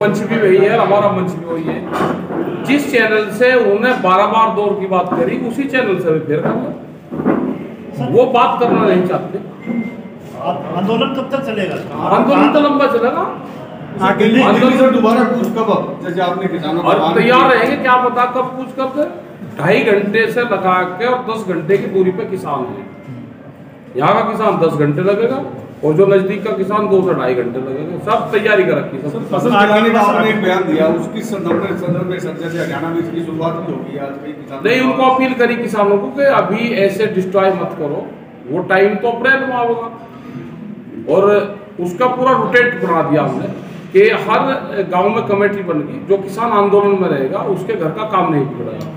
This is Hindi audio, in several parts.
मंच भी वही है, हमारा मंच भी वही है। जिस चैनल से उन्हें 12 बार दौर की बात करी, उसी चैनल से भी फिर करना, वो बात करना नहीं चाहते। आंदोलन कब तक चलेगा? आंदोलन तो लंबा चलेगा। आंदोलन दोबारा पूछ कब, जैसे आपने किसानों और तैयार रहेंगे, क्या पता कब पूछ कर दे। 2.5 घंटे से लगा के और 10 घंटे की दूरी पे किसान है। यहाँ का किसान 10 घंटे लगेगा और जो नजदीक का किसान 2 से 2.5 घंटे लगेगा। सब तैयारी कर रखी। फसल लगाने का आपने एक बयान दिया, उसकी संदर्भ में जैसे हरियाणा में इसकी शुरुआत भी होगी आज कई किसान नहीं, उनको अपील करी किसानों को कि अभी ऐसे डिस्ट्रॉय मत करो, वो टाइम तो अप्रैल में होगा। और उसका पूरा रोटेट बना दिया हमने कि हर गांव में कमेटी बन गई, जो किसान आंदोलन में रहेगा उसके घर का काम नहीं बिगड़ेगा।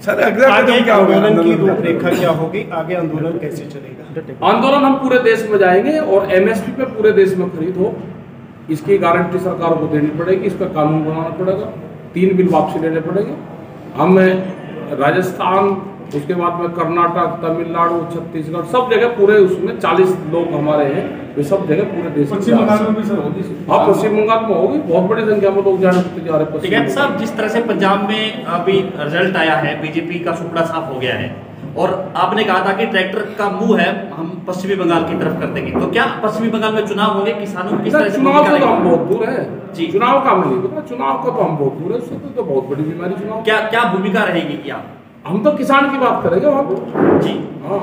सर अगला आगे क्या होगा, आंदोलन की रूपरेखा क्या होगी, आगे आंदोलन कैसे चलेगा? आंदोलन हम पूरे देश में जाएंगे और एमएसपी पे पूरे देश में खरीद हो, इसकी गारंटी सरकार को देनी पड़ेगी। इस पर कानून बनाना पड़ेगा, 3 बिल वापसी लेने पड़ेंगे। हम राजस्थान, उसके बाद में कर्नाटक, तमिलनाडु, छत्तीसगढ़, सब जगह पूरे उसमें 40 लोग हमारे हैं, वे सब जगह पूरे देश में। पश्चिम बंगाल में भी सर होगी? हाँ, पश्चिम बंगाल में होगी, बहुत बड़ी संख्या में लोग जाने को तैयार है। ठीक है साहब, जिस तरह से पंजाब में अभी रिजल्ट आया है, बीजेपी का सुपड़ा साफ हो गया है और आपने कहा था कि ट्रैक्टर का मुंह है हम पश्चिमी बंगाल की तरफ कर देंगे, तो क्या पश्चिमी बंगाल में चुनाव होंगे? किसानों की चुनाव का तो हम बहुत दूर है जी, चुनाव का हमें नहीं पता, चुनाव का तो हम बहुत दूर है, उससे तो बहुत बड़ी बीमारी चुनाव। क्या भूमिका रहेगी? क्या हम तो किसान की बात करेंगे वहाँ पर जी? हाँ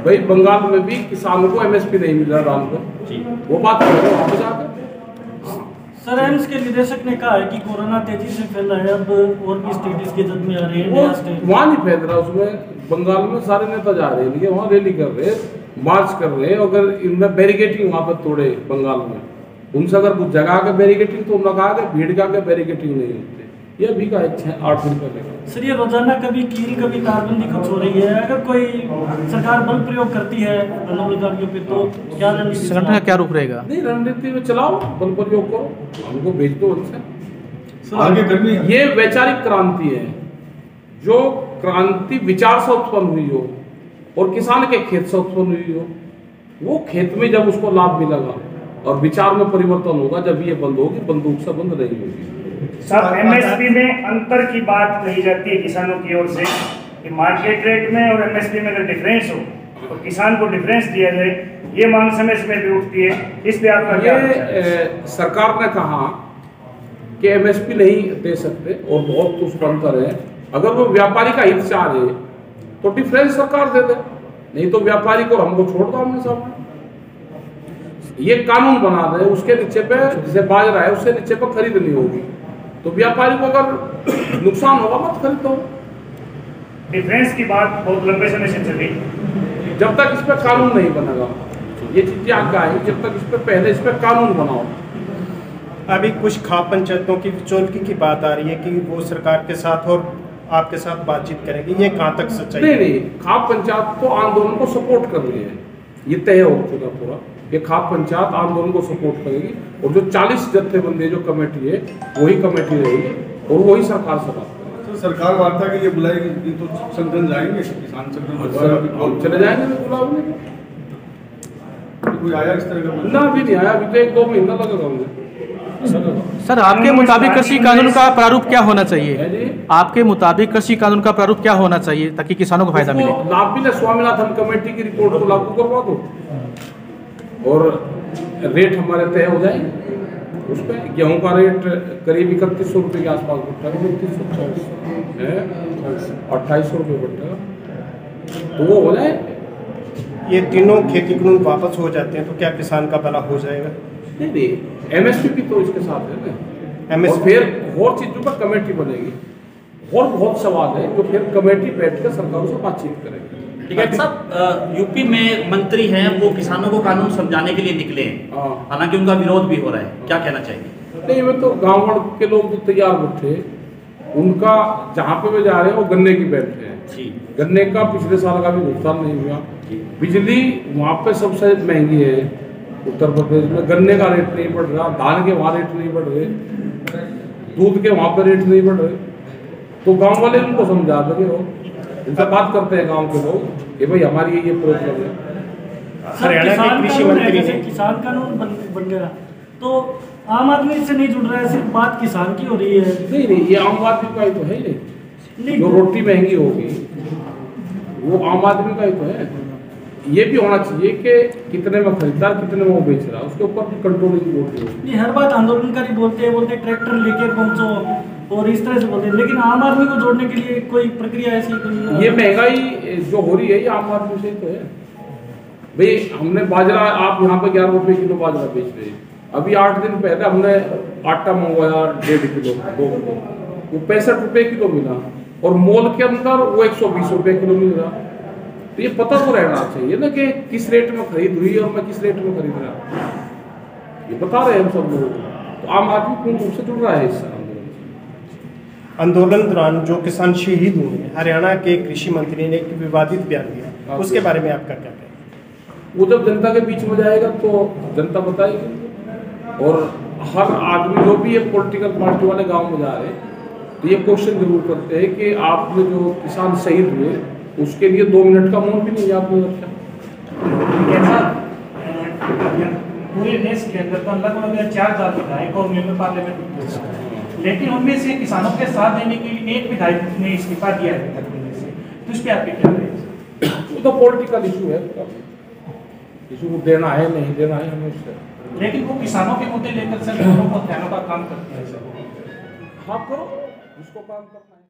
भाई, बंगाल में भी किसानों को एमएसपी नहीं मिल रहा दाम पर जी, वो बात करेंगे वहाँ पर जाकर। सर, एम्स के निदेशक ने कहा है कि कोरोना तेजी से फैल रहा है, अब और भी स्टेट इसकी जद में आ रहे हैं। वहाँ नहीं फैल रहा, उसमें बंगाल में सारे नेता जा रहे हैं, वहाँ रैली कर रहे हैं, मार्च कर रहे हैं। अगर इनमें बैरिकेटिंग वहाँ पर तोड़े बंगाल में, उनसे अगर कुछ जगह के बैरिकेटिंग तो उन्होंने कहा कि भीड़ का के बैरिकेटिंग नहीं होते। ये अभी का 8 दिन पहले। सर, ये रोजाना कभी कील कभी तारबंदी कुछ हो रही है, अगर कोई सरकार बल प्रयोग करती है आंदोलनकारियों पे तो क्या रणनीति, संगठन का क्या रूप रहेगा? नहीं, रणनीति में चलाओ, बल प्रयोग करो, हमको भेज दो उनसे। आगे गर्मी, ये वैचारिक क्रांति है, जो क्रांति विचार से उत्पन्न हुई हो और किसान के खेत से उत्पन्न हुई हो, वो खेत में जब उसको लाभ मिलेगा और विचार में परिवर्तन होगा, जब ये बंद होगी, बंदूक से बंद नहीं होगी। साहब, एमएसपी में अंतर की बात कही जाती है किसानों की ओर से कि मार्केट रेट में और एमएसपी में अगर डिफरेंस हो तो किसान को डिफरेंस दिया जाए, ये मांग समय समय पे उठती है, इस पे आपका क्या? सरकार ने कहा कि एमएसपी नहीं दे सकते और बहुत कुछ अंतर है। अगर वो व्यापारी का हित चाह रहे तो डिफरेंस सरकार दे दे, नहीं तो व्यापारी को हमको छोड़ दो हमने सामने। ये कानून बना दे, उसके नीचे पे जिसे बाजरा है उससे नीचे पे खरीद नहीं होगी, तो व्यापारी को अगर नुकसान होगा मत खरीदो। डिफरेंस की बात बहुत लंबे समय से चली, जब तक इस पर कानून नहीं बनेगा, ये चीजें आगे आई, जब तक इस पर पहले इस पर कानून बनाओ। अभी कुछ खाप पंचायतों की विचोलगी की बात आ रही है कि वो सरकार के साथ और आपके साथ बातचीत करेंगे, ये कहाँ तक सच्चाई? नहीं, खाप पंचायत तो आंदोलन को सपोर्ट कर रही है, ये तय हो चुका पूरा। ये खाप पंचायत आंदोलन को सपोर्ट करेगी और जो 40 जत्थेबंदी जो कमेटी है वही कमेटी रहेगी और वही सरकार से बात करेगी। तो सरकार वार्ता के लिए बुलाएगी तो संगठन जाएंगे, किसान संगठन चले जाएंगे बुलाने को। कोई आया इस तरह का? ना, अभी नहीं आया, अभी तो 1-2 महीना लगेगा मुझे। सर, आपके मुताबिक कृषि कानून का प्रारूप क्या होना चाहिए? आपके मुताबिक कृषि कानून का प्रारूप क्या होना चाहिए ताकि किसानों को फायदा मिले? लाभ मिले, स्वामीनाथन कमेटी की रिपोर्ट को लागू करवा दो और रेट हमारे तय हो जाएंगे। उस पर गेहूँ का रेट करीब 3100 रुपये के आसपास बढ़ता है, 3234 है, 2800 रुपये बढ़ता है, तो वो हो जाए। ये तीनों खेती कानून वापस हो जाते हैं तो क्या किसान का भला हो जाएगा? नहीं, एमएसपी भी तो इसके साथ है ना, और फिर और चीजों पर कमेटी बनेगी और बहुत सवाल है जो फिर कमेटी बैठ कर सरकारों से बातचीत करेगी। ठीक है साहब, यूपी में मंत्री हैं, वो किसानों को कानून समझाने के लिए निकले हैं, हालांकि उनका विरोध भी हो रहा है, क्या कहना चाहिए? नहीं, मैं तो गाँव के लोग तो तैयार बैठे, उनका जहाँ पे वे जा रहे हैं वो गन्ने की बैठे हैं जी। गन्ने का पिछले साल का भी भुगतान नहीं हुआ, बिजली वहाँ पे सबसे महंगी है उत्तर प्रदेश में, गन्ने का रेट नहीं बढ़ रहा, धान के वहाँ रेट नहीं बढ़ रहे, दूध के वहाँ पे रेट नहीं बढ़ रहे, तो गांव वाले उनको समझा देंगे, वो उनसे बात करते हैं गांव के लोग कि भाई हमारी ये प्रॉब्लम है। हरियाणा के कृषि मंत्री से किसान कानून बन गया तो आम आदमी से नहीं जुड़ रहा है, सिर्फ बात किसान की हो रही है। नहीं नहीं, ये आम आदमी का ही तो है। ये जो रोटी महंगी होगी वो आम आदमी का ही तो है। ये भी होना चाहिए कि कितने में खरीदार, कितने में वो बेच रहा है, उसके ऊपर भी कंट्रोलिंग बोलते हैं। नहीं, हर बात आंदोलनकारी बोलते हैं ट्रैक्टर लेके पहुंचो और इस तरह से बोलते हैं, लेकिन आम आदमी को जोड़ने के लिए कोई प्रक्रिया ऐसी कोई? ये महंगाई जो हो रही है ये आम आदमी से तो है भाई। हमने बाजरा, आप यहाँ पे 11 रुपए किलो बाजरा बेच रहे हैं। अभी 8 दिन पहले हमने आटा मंगवाया 1.5 किलो 2 किलो, वो 65 रुपए किलो मिला और मॉल के अंदर वो 120 रुपए किलो मिल रहा। तो ये पता तो रहना चाहिए ना कि किस रेट में खरीद हुई और मैं किस रेट में खरीद रहा, ये बता रहे हैं हम सब लोग। तो आम आदमी पूर्ण रूप से जुड़ रहा है इस आंदोलन दौरान जो किसान शहीद हुए हैं, हरियाणा के कृषि मंत्री ने एक विवादित बयान दिया, उसके बारे में आपका क्या कहना है? वो जब जनता के बीच में जाएगा तो जनता बताएगी। और हर आदमी जो भी ये पॉलिटिकल पार्टी वाले गांव में जा रहे हैं तो ये क्वेश्चन जरूर करते हैं कि आपने जो किसान शहीद हुए उसके लिए 2 मिनट का मौन भी नहीं आपने रखा। पूरे देश के अंदर तो लगभग 4 हजार विधायक और मेंबर पार्लियामेंट, लेकिन उनमें से किसानों के साथ देने के लिए एक विधायक ने इस्तीफा दिया है से, तो इस पर आपके क्या रहेगा? वो तो पॉलिटिकल इशू है, इशू देना है नहीं देना है हमें उससे। लेकिन वो किसानों के मुद्दे लेकर सर दोनों को ध्यानों का काम करते हैं सर। हाँ करो, उसको काम करना है।